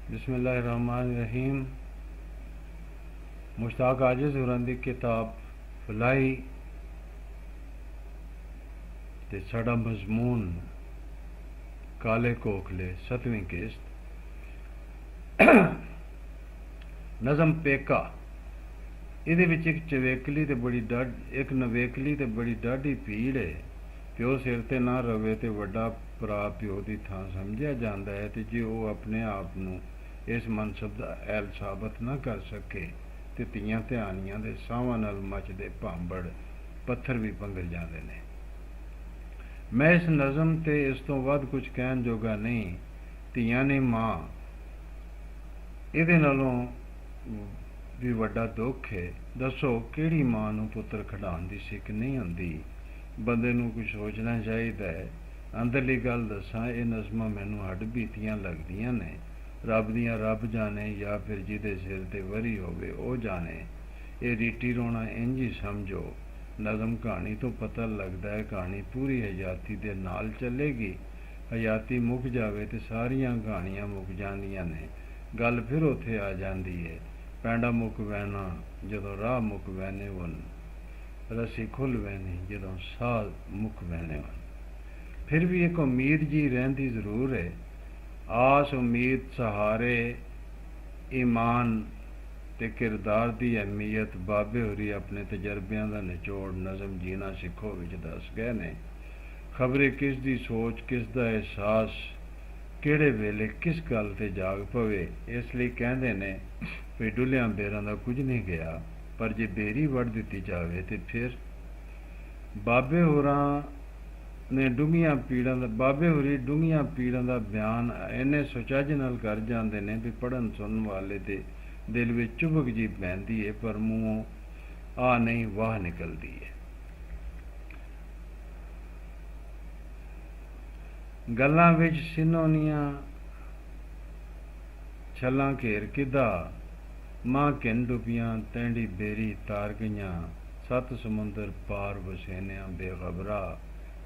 बिस्मिल्लाहिर्रहमानिर्रहीम। مشتاق عاجز ہوراں دی کتاب پھلاہی تے ساڈا مضمون کالے کوکلے 7ویں قسط نظم پیکا۔ ਇਹਦੇ ਵਿੱਚ ਇੱਕ ਚਵੇਕਲੀ ਤੇ ਬੜੀ ਇੱਕ ਨਵੇਕਲੀ ਤੇ ਬੜੀ ਡਾਢੀ ਭੀੜ ਹੈ। ਪਿਓ ਸਿਰ ਤੇ ਨਾ ਰਵੇ ਤੇ ਵੱਡਾ ਭਰਾ ਪਿਓ ਦੀ ਥਾਂ ਸਮਝਿਆ ਜਾਂਦਾ ਹੈ, ਤੇ ਜੇ ਉਹ ਆਪਣੇ ਆਪ ਨੂੰ ਇਸ ਮਨਸਬ ਦਾ ਅਹਿਲ ਸਾਬਤ ਨਾ ਕਰ ਸਕੇ ਤੇ ਧੀਆਂ ਧਿਆਨੀਆਂ ਦੇ ਸਾਹਾਂ ਨਾਲ ਮੱਚਦੇ ਭਾਂਬੜ ਪੱਥਰ ਵੀ ਪੰਗਲ ਜਾਂਦੇ ਨੇ। ਮੈਂ ਇਸ ਨਜ਼ਮ ਤੇ ਇਸ ਤੋਂ ਵੱਧ ਕੁਝ ਕਹਿਣ ਜੋਗਾ ਨਹੀਂ। ਧੀਆਂ ਨੇ ਮਾਂ, ਇਹਦੇ ਨਾਲੋਂ ਵੀ ਵੱਡਾ ਦੁੱਖ ਹੈ। ਦੱਸੋ ਕਿਹੜੀ ਮਾਂ ਨੂੰ ਪੁੱਤਰ ਖਿਡਾਉਣ ਦੀ ਸਿੱਖ ਨਹੀਂ ਹੁੰਦੀ? ਬੰਦੇ ਨੂੰ ਕੁਝ ਸੋਚਣਾ ਚਾਹੀਦਾ ਹੈ। ਅੰਦਰਲੀ ਗੱਲ ਦੱਸਾਂ, ਇਹ ਨਜ਼ਮਾਂ ਮੈਨੂੰ ਹੱਡ ਬੀਤੀਆਂ ਲੱਗਦੀਆਂ ਨੇ। ਰੱਬ ਦੀਆਂ ਰੱਬ ਜਾਣੇ, ਜਾਂ ਫਿਰ ਜਿਹਦੇ ਸਿਰ ਤੇ ਵਰੀ ਹੋਵੇ ਉਹ ਜਾਣੇ। ਇਹ ਰੀਟੀ ਰੋਣਾ ਇੰਝ ਹੀ ਸਮਝੋ। ਨਜ਼ਮ ਕਹਾਣੀ ਤੋਂ ਪਤਾ ਲੱਗਦਾ ਹੈ ਕਹਾਣੀ ਪੂਰੀ ਹਯਾਤੀ ਦੇ ਨਾਲ ਚੱਲੇਗੀ। ਹਯਾਤੀ ਮੁੱਕ ਜਾਵੇ ਤੇ ਸਾਰੀਆਂ ਕਹਾਣੀਆਂ ਮੁੱਕ ਜਾਂਦੀਆਂ ਨੇ। ਗੱਲ ਫਿਰ ਉੱਥੇ ਆ ਜਾਂਦੀ ਹੈ, ਪੈਂਡਾ ਮੁੱਕ ਵਹਿਣਾ ਜਦੋਂ ਰਾਹ ਮੁੱਕ ਵਹਿਨੇ ਵਨ, ਰੱਸੀ ਖੁੱਲ੍ਹ ਵਹਿਣੀ ਜਦੋਂ ਸਾਹ ਮੁੱਕ ਵਹਿਨੇ ਵਨ। ਫਿਰ ਵੀ ਇੱਕ ਉਮੀਦ ਜੀ ਰਹਿੰਦੀ ਜ਼ਰੂਰ ਹੈ। ਆਸ ਉਮੀਦ ਸਹਾਰੇ ਈਮਾਨ ਤੇ ਕਿਰਦਾਰ ਦੀ ਅਹਿਮੀਅਤ ਬਾਬੇ ਹੋਰੀ ਆਪਣੇ ਤਜਰਬਿਆਂ ਦਾ ਨਿਚੋੜ ਨਜ਼ਮ ਜੀਣਾ ਸਿੱਖੋ ਵਿੱਚ ਦੱਸ ਗਏ ਨੇ। ਖਬਰੇ ਕਿਸ ਦੀ ਸੋਚ, ਕਿਸ ਦਾ ਅਹਿਸਾਸ ਕਿਹੜੇ ਵੇਲੇ ਕਿਸ ਗੱਲ ਤੇ ਜਾਗ ਪਵੇ। ਇਸ ਲਈ ਕਹਿੰਦੇ ਨੇ ਵੀ ਡੁੱਲਿਆਂ ਬੇਰਾਂ ਦਾ ਕੁਝ ਨਹੀਂ ਗਿਆ, ਪਰ ਜੇ ਬੇਰੀ ਵੱਢ ਦਿੱਤੀ ਜਾਵੇ ਤੇ ਫਿਰ ਬਾਬੇ ਹੋਰੀ ਡੂੰਘੀਆਂ ਪੀੜਾਂ ਦਾ ਬਿਆਨ ਇੰਨੇ ਸੁਚੱਜ ਨਾਲ ਕਰ ਜਾਂਦੇ ਨੇ ਵੀ ਪੜ੍ਹਨ ਸੁਣਨ ਵਾਲੇ ਦੇ ਦਿਲ ਵਿੱਚ ਚੁਭਕ ਜੀ ਪੈਂਦੀ ਹੈ, ਪਰ ਮੂੰਹੋਂ ਆ ਨਹੀਂ ਵਾਹ ਨਿਕਲਦੀ ਹੈ। ਗੱਲਾਂ ਵਿੱਚ ਸਿੰਨੋਨੀਆਂ ਛੱਲਾਂ ਘੇਰ ਕਿੱਦਾਂ, ਮਾਂ ਘਿੰਨ ਡੁੱਬੀਆਂ ਤੈਂਡੀ ਬੇਰੀ ਤਾਰ ਗਈਆਂ। 7 ਸਮੁੰਦਰ ਪਾਰ ਵਸੇਨਿਆਂ ਬੇਖਬਰਾ,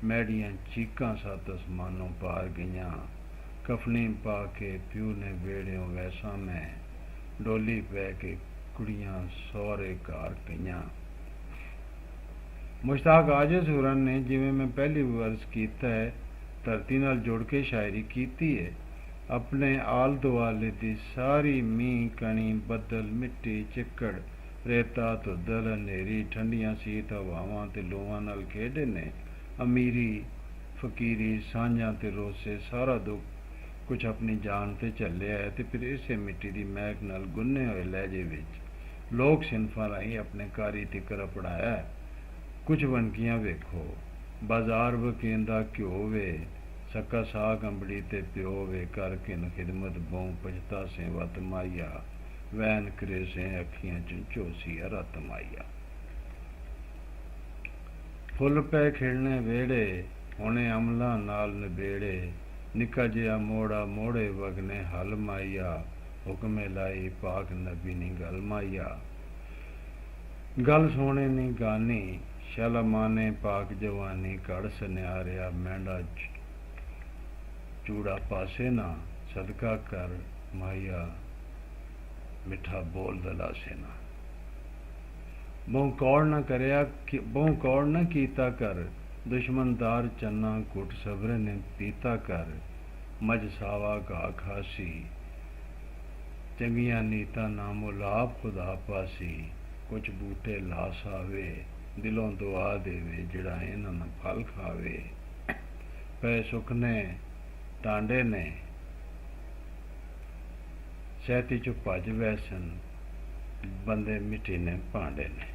ਮੈਡੀਆਂ ਚੀਕਾਂ 7 ਅਸਮਾਨੋਂ ਪਾਰ ਗਈਆਂ। ਕਫਨੀ ਪਾ ਕੇ ਪਿਓ ਨੇ ਵੇੜਿਓਂ ਵੈਸਾ ਮੈਂ, ਡੋਲੀ ਪੈ ਕੇ ਕੁੜੀਆਂ ਸਹੁਰੇ ਘਰ ਗਈਆਂ। ਮੁਸ਼ਤਾਕ ਆਜਜ਼ ਹੋਰਾਂ ਨੇ, ਜਿਵੇਂ ਮੈਂ ਪਹਿਲੀ ਵਰਜ਼ ਕੀਤਾ ਹੈ, ਧਰਤੀ ਨਾਲ ਜੁੜ ਕੇ ਸ਼ਾਇਰੀ ਕੀਤੀ ਹੈ। ਆਪਣੇ ਆਲ ਦੁਆਲੇ ਦੀ ਸਾਰੀ ਮੀਂਹ ਕਣੀ, ਬੱਦਲ, ਮਿੱਟੀ, ਚਿੱਕੜ, ਰੇਤਾ, ਧੁੱਦਲ, ਹਨੇਰੀ, ਠੰਡੀਆਂ ਸੀਤ ਹਵਾਵਾਂ ਤੇ ਲੋਆਂ ਨਾਲ ਖੇਡੇ ਨੇ। ਅਮੀਰੀ, ਫਕੀਰੀ, ਸਾਂਝਾਂ ਤੇ ਰੋਸੇ, ਸਾਰਾ ਦੁੱਖ ਕੁਝ ਆਪਣੀ ਜਾਨ ਤੇ ਝੱਲਿਆ ਹੈ, ਤੇ ਫਿਰ ਇਸੇ ਮਿੱਟੀ ਦੀ ਮਹਿਕ ਨਾਲ ਗੁੰਨੇ ਹੋਏ ਲਹਿਜੇ ਵਿੱਚ ਲੋਕ ਸਿਨਫਾਂ ਰਾਹੀਂ ਆਪਣੇ ਕਾਰੀ ਤਿਕਰ ਪੜਾਇਆ। ਕੁਝ ਵੰਗੀਆਂ ਵੇਖੋ, ਬਾਜ਼ਾਰ ਵਕੇਂਦਾ ਘਿਓ ਵੇ, ਸਕਾ ਸਾਗ ਅੰਬੜੀ ਤੇ ਪਿਓ ਵੇ, ਕਰਕੇ ਨ ਖਿਦਮਤ ਬਹੁ ਪਛਤਾ ਸੇ ਵਤ ਮਾਇਆ, ਵੈਨ ਕਰੇ ਸੇ ਅੱਖੀਆਂ ਚ ਝੋਸੀ ਰਤ ਮਾਇਆ। ਫੁੱਲ ਪੈ ਖਿੜਨੇ ਵੇੜੇ, ਹੁਣੇ ਅਮਲਾਂ ਨਾਲ ਨਿਬੇੜੇ, ਨਿੱਕਾ ਜਿਹਾ ਮੋੜਾ ਮੋੜੇ ਵਗਨੇ ਹਲ ਮਾਇਆ, ਹੁਕਮੇ ਲਾਈ ਪਾਕ ਨਬੀ ਨੀ ਗਲ ਮਾਇਆ। ਗੱਲ ਸੋਹਣੇ ਨੀ ਗਾਨੀ, ਸ਼ਲ ਮਾਨੇ ਪਾਕ ਜਵਾਨੀ, ਘੜ ਸੁਨਿਆਰਿਆ ਮਹਿੰਡਾ ਚੂੜਾ ਪਾਸੇ ਨਾ, ਸਦਕਾ ਕਰ ਮਾਇਆ ਮਿੱਠਾ ਬੋਲ ਦਲਾਸੇ ਨਾ। ਬਹੁ ਕੌੜ ਨਾ ਕੀਤਾ ਕਰ, ਦੁਸ਼ਮਨਦਾਰ ਚੰਨਾ ਘੁੱਟ ਸਬਰ ਨੇ ਪੀਤਾ ਕਰ। ਮਝ ਸਾਵਾ ਘਾ ਖਾਸੀ, ਚੰਗੀਆਂ ਨੀਤਾਂ ਨਾਮੁਲਾਬ ਖੁਦਾ ਪਾਸੀ। ਕੁਛ ਬੂਟੇ ਲਾਸ ਆਵੇ, ਦਿਲੋਂ ਦੁਆ ਦੇਵੇ, ਜਿਹੜਾ ਇਹਨਾਂ ਨੂੰ ਫਲ ਖਾਵੇ। ਪੈ ਸੁਖਨੇ ਟਾਂਡੇ ਨੇ, ਸਹਿਤੀ ਚੋਂ ਭੱਜ ਵੈਸਨ, ਬੰਦੇ ਮਿੱਟੀ ਨੇ ਭਾਂਡੇ ਨੇ।